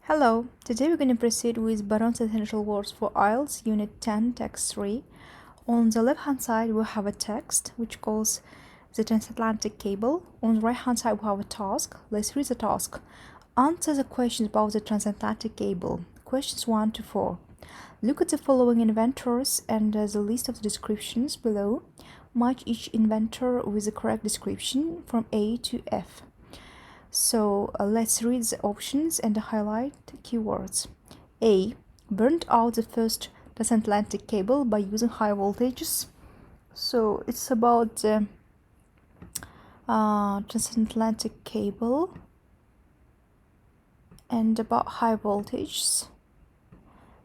Hello, today we're going to proceed with Barron's Essential Words for IELTS Unit 10 Text 3. On the left hand side we have a text which calls the transatlantic cable. On the right hand side we have a task. Let's read the task. Answer the questions about the transatlantic cable. Questions 1 to 4. Look at the following inventors and the list of the descriptions below. Match each inventor with the correct description from A to F. So let's read the options and highlight keywords. A. Burned out the first transatlantic cable by using high voltages. So it's about the transatlantic cable and about high voltages.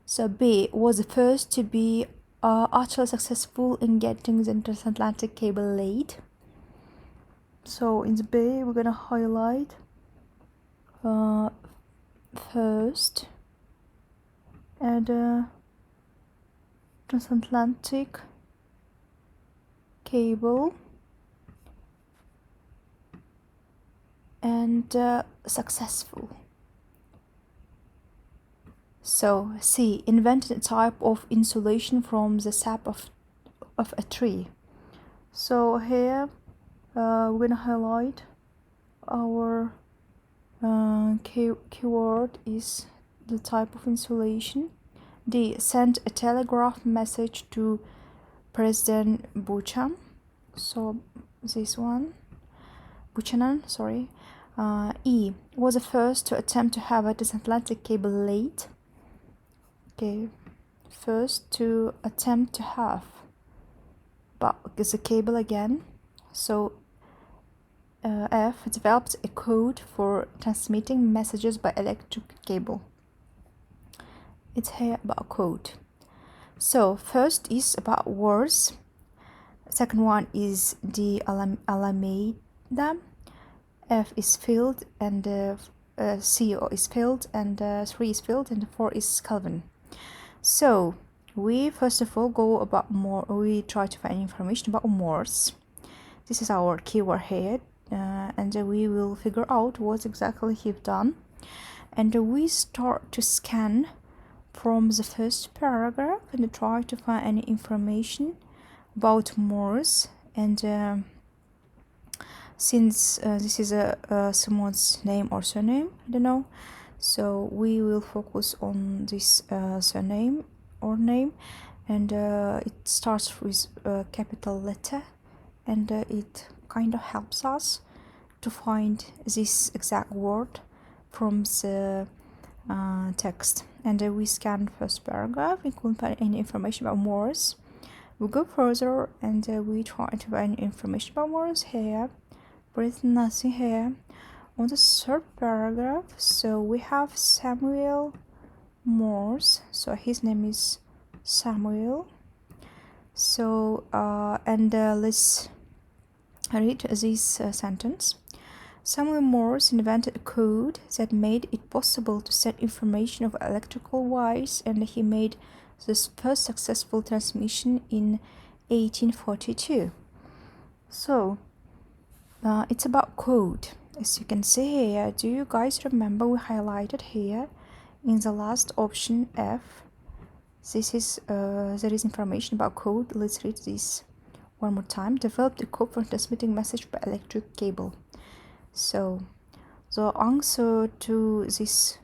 So B. Was the first to be utterly successful in getting the transatlantic cable laid. So in the B we're gonna highlight first and transatlantic cable and successful. So C. Invented a type of insulation from the sap of a tree. So here we're gonna highlight our keyword is the type of insulation. D. Sent a telegraph message to President Buchanan. So this one, Buchanan, sorry. E. Was the first to attempt to have a transatlantic cable laid. Okay, first to attempt to have, but it's a cable again. So F. Developed a code for transmitting messages by electric cable. It's here about code. So first is about words. Second one is the Alameda. F is filled and C is filled and 3 is filled and 4 is Kelvin. So we first of all go about more. We try to find information about Morse. This is our keyword here, and we will figure out what exactly he've done. And we start to scan from the first paragraph and try to find any information about Morse. And since this is someone's name or surname, I don't know, so we will focus on this surname or name, and it starts with a capital letter, and it kind of helps us to find this exact word from the text. And we scan first paragraph. We couldn't find any information about Morse. We go further and we try to find information about Morse here, but it's nothing here. On the third paragraph, so we have Samuel Morse. So his name is Samuel. So let's read this sentence. Samuel Morse invented a code that made it possible to send information over electrical wires, and he made this first successful transmission in 1842. So it's about code. As you can see here, do you guys remember we highlighted here in the last option F? This is there is information about code. Let's read this one more time. Developed a code for transmitting message by electric cable. So the answer to this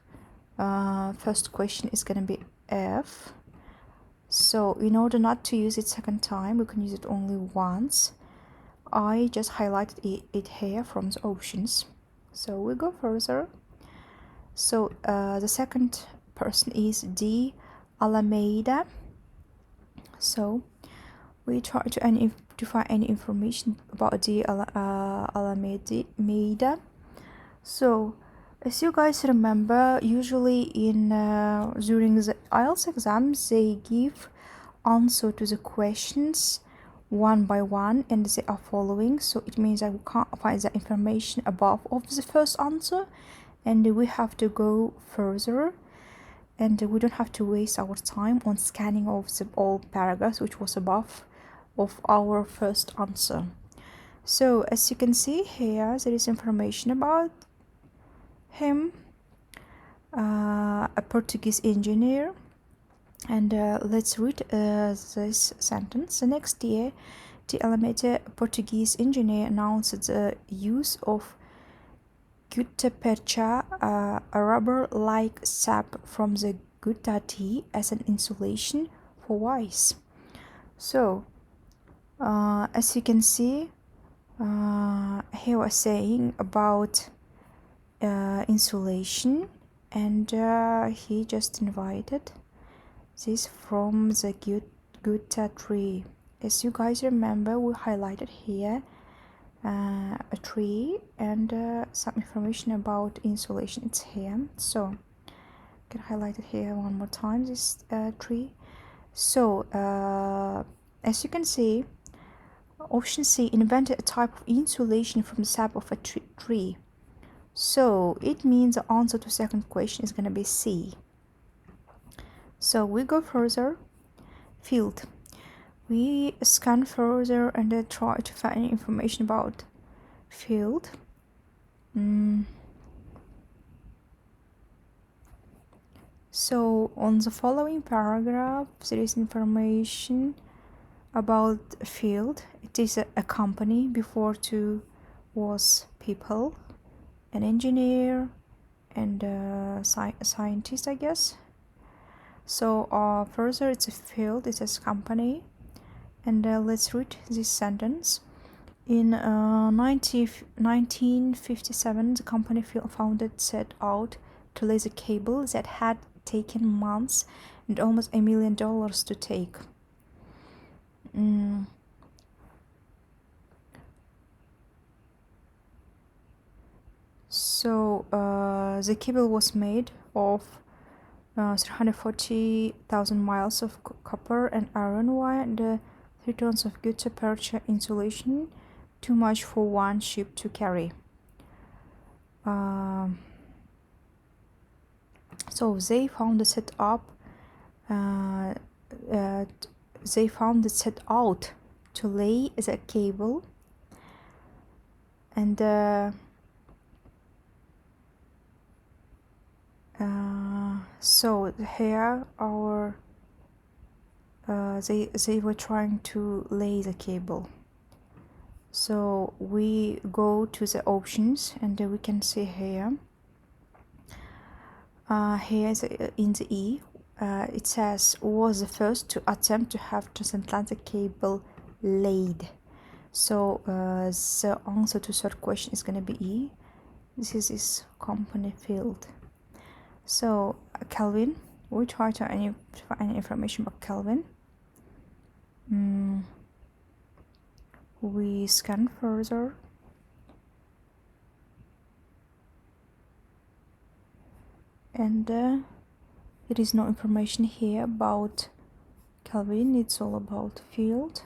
first question is going to be F. So in order not to use it second time, we can use it only once. I just highlighted it here from the options. So we go further. So the second person is D. Alameda. So we try to find any information about the Alameda. So as you guys remember, usually in during the IELTS exams they give answer to the questions one by one and they are following, so it means that we can't find the information above of the first answer and we have to go further, and we don't have to waste our time on scanning of the all paragraphs which was above of our first answer. So as you can see here, there is information about him. a Portuguese engineer. And let's read this sentence. The next year, the Alameda Portuguese engineer announced the use of gutta-percha, a rubber-like sap from the gutta tea, as an insulation for wires. So, as you can see, he was saying about insulation, and he just invited this from the gutta tree. As you guys remember, we highlighted here a tree and some information about insulation. It's here, so I can highlight it here one more time, this tree. So as you can see, option C, invented a type of insulation from the sap of a tree. So it means the answer to the second question is going to be C. So we go further. Field. We scan further and try to find information about field. So on the following paragraph, there is information about a field. It is a company. Before two was people, an engineer and a scientist, I guess. So further, it's a field, it's a company. And let's read this sentence. In 1957, the company founded set out to lay the cable that had taken months and almost $1 million to take. So the cable was made of 340,000 miles of copper and iron wire and 3 tons of gutta-percha insulation, too much for one ship to carry. So they found the set up. They found it set out to lay the cable, and so here our they were trying to lay the cable. So we go to the options and we can see here in the E it says was the first to attempt to have transatlantic cable laid. So the answer to third question is going to be E. This is his company field. So Kelvin, we try to find any information about Kelvin. We scan further. And there is no information here about Kelvin. It's all about field.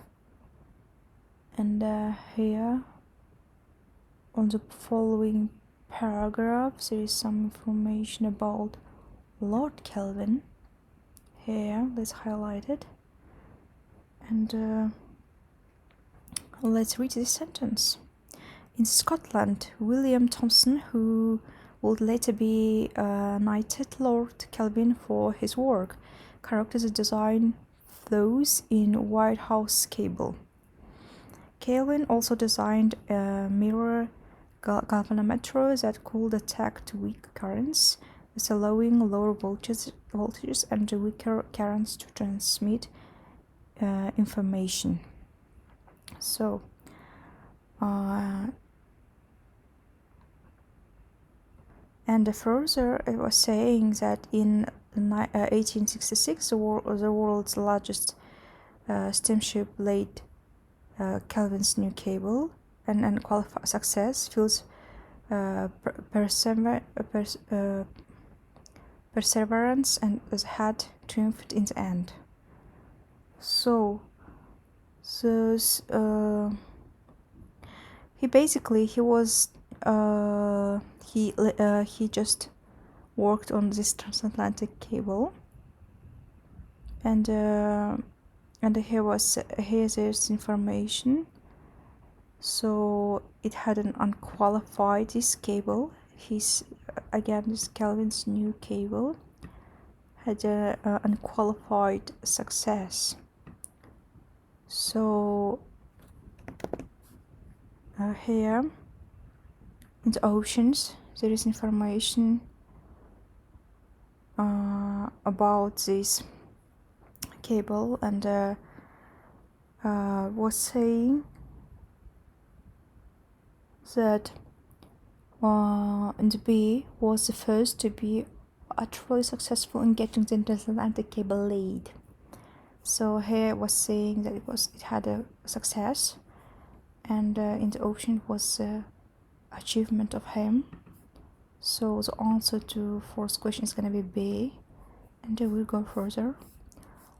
And here on the following paragraphs there is some information about Lord Kelvin. Here, let's highlight it. And let's read this sentence. In Scotland, William Thomson, who would later be knighted Lord Kelvin for his work, corrected the design flaws in White House cable. Kelvin also designed a mirror galvanometer that could detect weak currents, thus allowing lower voltages and weaker currents to transmit information. So and further it was saying that in 1866 the world's largest steamship laid Kelvin's new cable and unqualified success feels perseverance and had triumphed in the end. So he just worked on this transatlantic cable, and here's this information. So it had an unqualified this cable. his again this Kelvin's new cable had a unqualified success. So here in the options there is information about this cable, and was saying that and B was the first to be utterly successful in getting the transatlantic cable laid. So here was saying that it had a success, and in the option was achievement of him. So the answer to first question is going to be B, and we'll go further.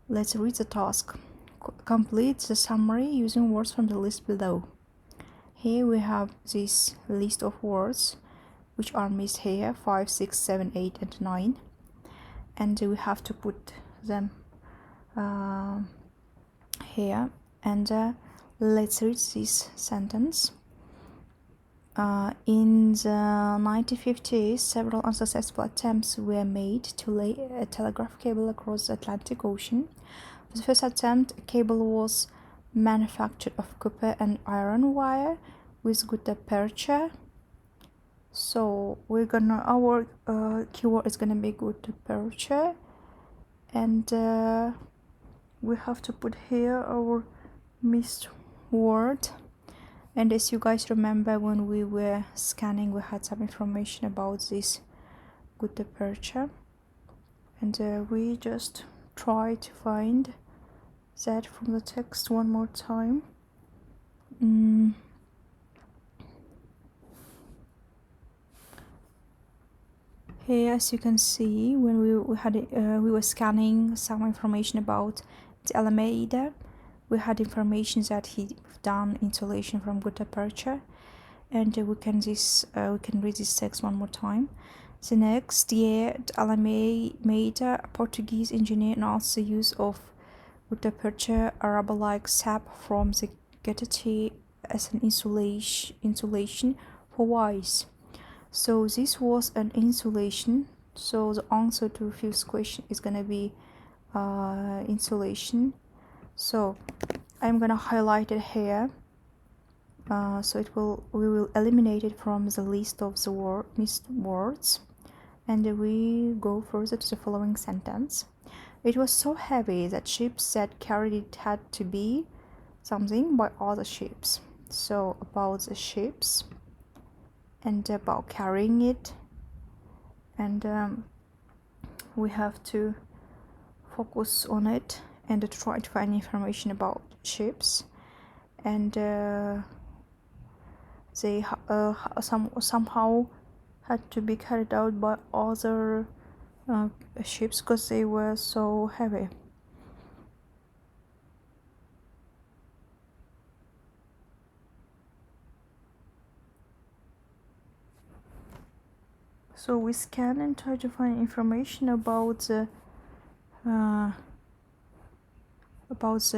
Let's read the task. Complete the summary using words from the list below. Here we have this list of words which are missed here, 5, 6, 7, 8 and 9, and we have to put them here. And let's read this sentence. In the 1950s, several unsuccessful attempts were made to lay a telegraph cable across the Atlantic Ocean. For the first attempt, a cable was manufactured of copper and iron wire with gutta percha. So our keyword is gonna be gutta percha, and we have to put here our missed word. And as you guys remember, when we were scanning, we had some information about this gutta percha, and we just try to find that from the text one more time. Here, as you can see, when we were scanning some information about the Alameda, we had information that he done insulation from gutta percha, and we can read this text one more time. The next year, the Alameda, a Portuguese engineer, announced the use of gutta percha, a rubber-like sap from the gutta as an insulation for wires. So this was an insulation. So the answer to fifth question is gonna be insulation. So I'm gonna highlight it here. So we will eliminate it from the list of the missed words, and we go further to the following sentence. It was so heavy that ships that carried it had to be something by other ships. So about the ships and about carrying it, and we have to focus on it and try to find information about ships, and they somehow had to be carried out by other ships because they were so heavy. So we scan and try to find information about the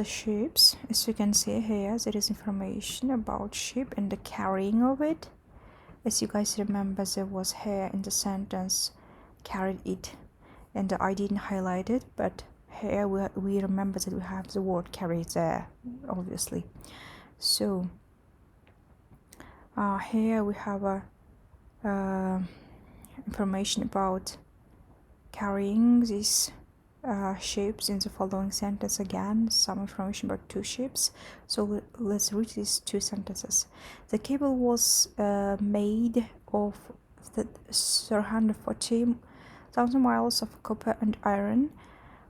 ships. As you can see here, there is information about ship and the carrying of it. As you guys remember, there was here in the sentence carried it, and I didn't highlight it, but here we remember that we have the word carried there, obviously. So here we have a information about carrying these ships in the following sentence. Again, some information about two ships. So let's read these two sentences. The cable was made of 340,000 miles of copper and iron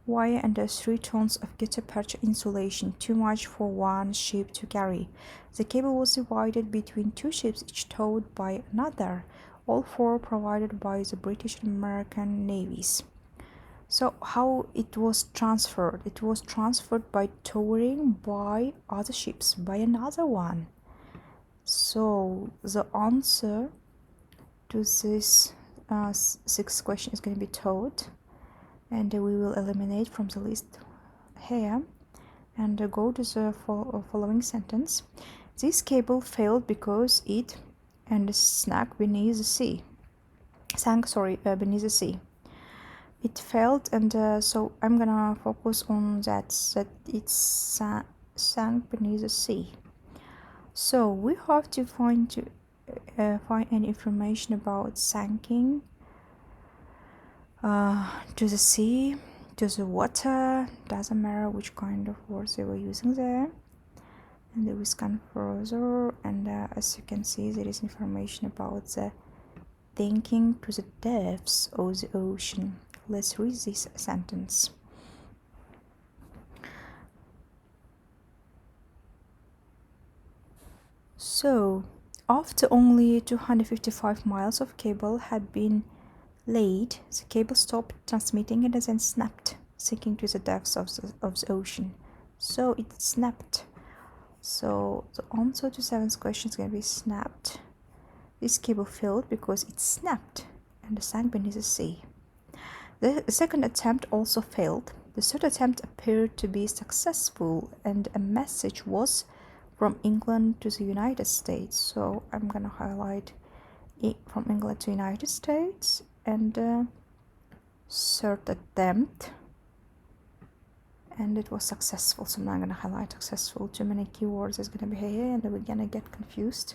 wire and 3 tons of gutta percha insulation, too much for one ship to carry. The cable was divided between two ships, each towed by another, all four provided by the British and American navies. So how it was transferred? It was transferred by towing by other ships, by another one. So the answer to this sixth question is going to be towed, and we will eliminate from the list here and go to the following sentence. This cable failed because it and snack beneath the sea. beneath the sea. It failed, and so I'm gonna focus on that it sank beneath the sea. So we have to find any information about sinking to the sea, to the water. Doesn't matter which kind of words they were using there. And we scan further, and as you can see, there is information about the thinking to the depths of the ocean. Let's read this sentence. So, after only 255 miles of cable had been laid, the cable stopped transmitting and then snapped, sinking to the depths of the ocean. So it snapped. So the answer to 7th question is going to be snapped. This cable failed because it snapped and sank beneath the sea. The second attempt also failed. The third attempt appeared to be successful, and a message was from England to the United States. So I'm gonna highlight it from England to United States, and third attempt, and it was successful. So now I'm gonna highlight successful. Too many keywords is gonna be here, and we're gonna get confused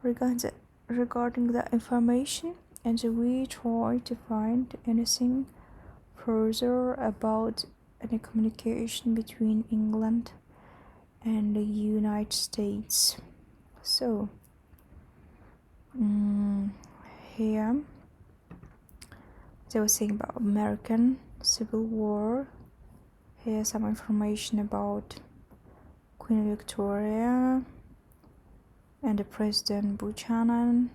regarding the information, and we try to find anything further about any communication between England and the United States. So here they were saying about American Civil War. Here's some information about Queen Victoria and the President Buchanan.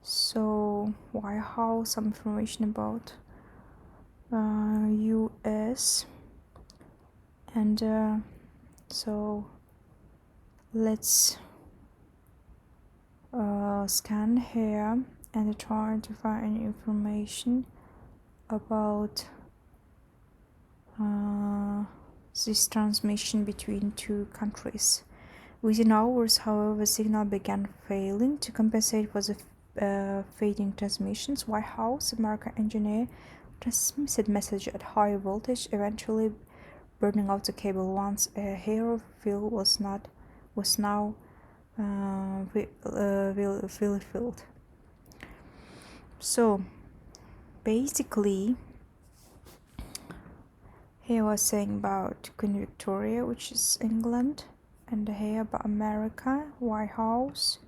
So White House, some information about US, and so let's scan here and try to find any information about this transmission between two countries. Within hours, however, the signal began failing. To compensate for the fading transmissions, White House American engineer transmitted message at high voltage, eventually burning out the cable once a hair fill was now filled. So basically, here was saying about Queen Victoria, which is England, and here about America, White House,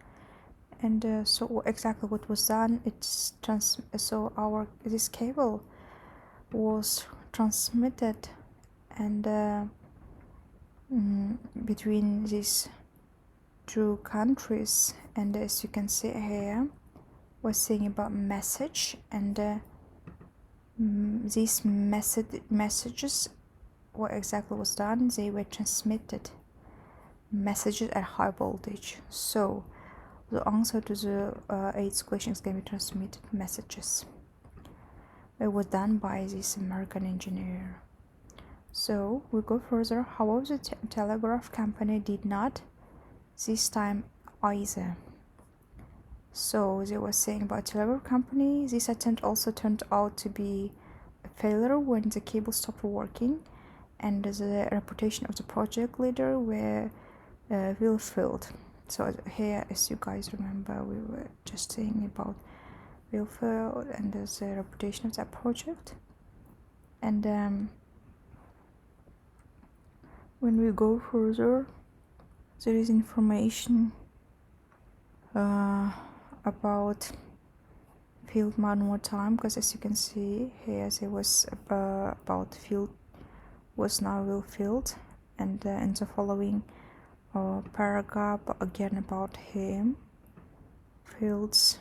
and so exactly what was done. It's this cable was transmitted, and between these two countries, and as you can see here, was saying about message, and these messages, what exactly was done, they were transmitted messages at high voltage. So the answer to the 8th question is going to be transmitted messages. It was done by this American engineer. So we go further. However, the telegraph company did not this time either. So they were saying about telegraph company, this attempt also turned out to be a failure when the cable stopped working, and the reputation of the project leader were fulfilled. So here, as you guys remember, we were just saying about Wilford and the reputation of that project. And when we go further, there is information about field one more time, because as you can see here, there was about field was now fulfilled, and in the following paragraph again about him, fields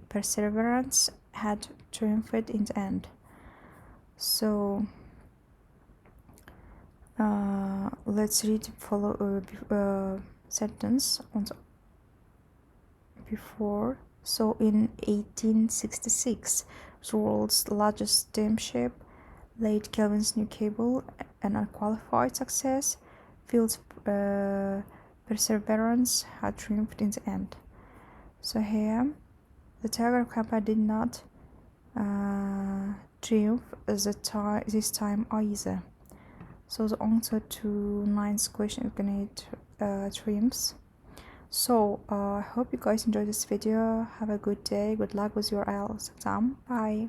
perseverance had triumphed in the end. So let's read the follow sentence on the before. So in 1866, the world's largest steamship laid Kelvin's new cable, an unqualified success. Field's perseverance had triumphed in the end. So here the Tiger Kappa did not triumph this time either. So the answer to ninth question is gonna triumphs. So I hope you guys enjoyed this video. Have a good day. Good luck with your IELTS exam. Bye.